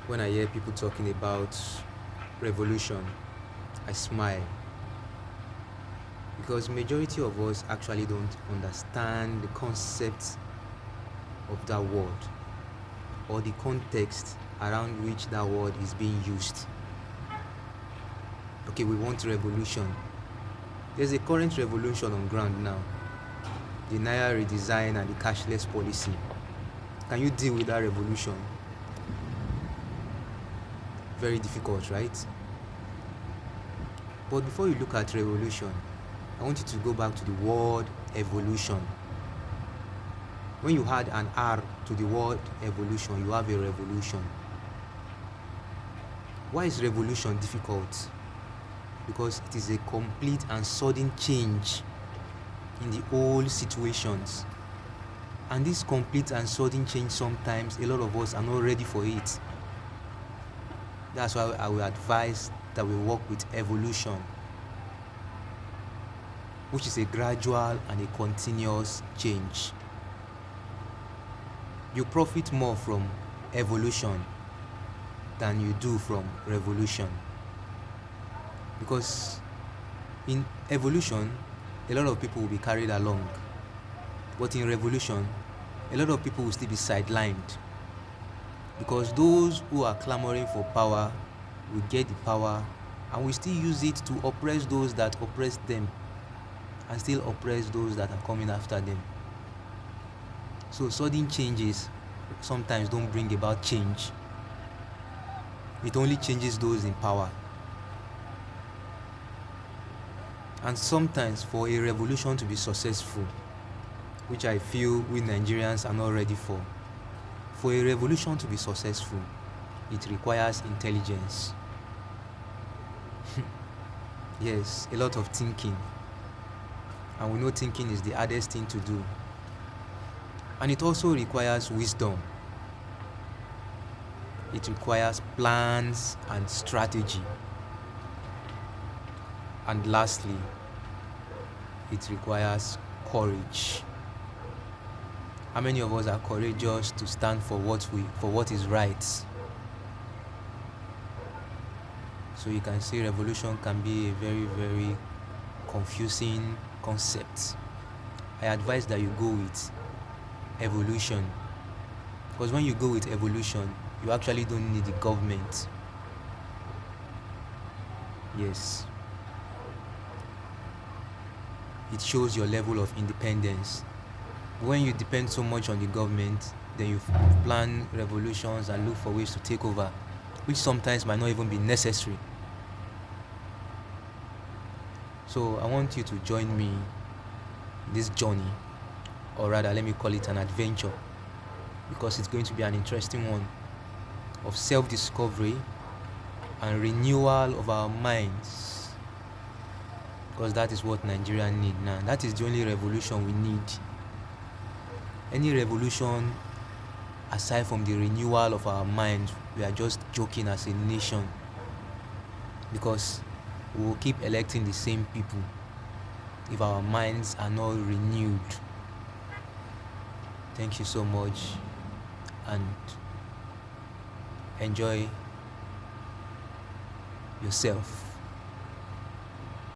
When I hear people talking about revolution, I smile because majority of us actually don't understand the concept of that word or the context around which that word is being used. Okay, we want revolution. There's a current revolution on ground now. The Naira redesign and the cashless policy. Can you deal with that revolution? Very difficult, right? But before you look at revolution, I want you to go back to the word evolution. When you add an R to the word evolution, you have a revolution. Why is revolution difficult? Because it is a complete and sudden change in the old situations. And this complete and sudden change, sometimes a lot of us are not ready for it. That's why I will advise that we work with evolution, which is a gradual and a continuous change. You profit more from evolution than you do from revolution. Because in evolution, a lot of people will be carried along. But in revolution, a lot of people will still be sidelined. Because those who are clamoring for power will get the power and will still use it to oppress those that oppress them and still oppress those that are coming after them. So sudden changes sometimes don't bring about change. It only changes those in power. And sometimes for a revolution to be successful, which I feel we Nigerians are not ready for a revolution to be successful, it requires intelligence. Yes, a lot of thinking. And we know thinking is the hardest thing to do. And it also requires wisdom. It requires plans and strategy. And lastly, it requires courage. How many of us are courageous to stand for what is right? So you can see revolution can be a very, very confusing concept. I advise that you go with evolution, because when you go with evolution, you actually don't need the government. Yes. It shows your level of independence. When you depend so much on the government, then you plan revolutions and look for ways to take over, which sometimes might not even be necessary. So I want you to join me in this journey, or rather let me call it an adventure, because it's going to be an interesting one, of self-discovery and renewal of our minds, because that is what Nigeria need now. That is the only revolution we need. Any revolution aside from the renewal of our minds, we are just joking as a nation, because we will keep electing the same people if our minds are not renewed. Thank you so much, and enjoy yourself.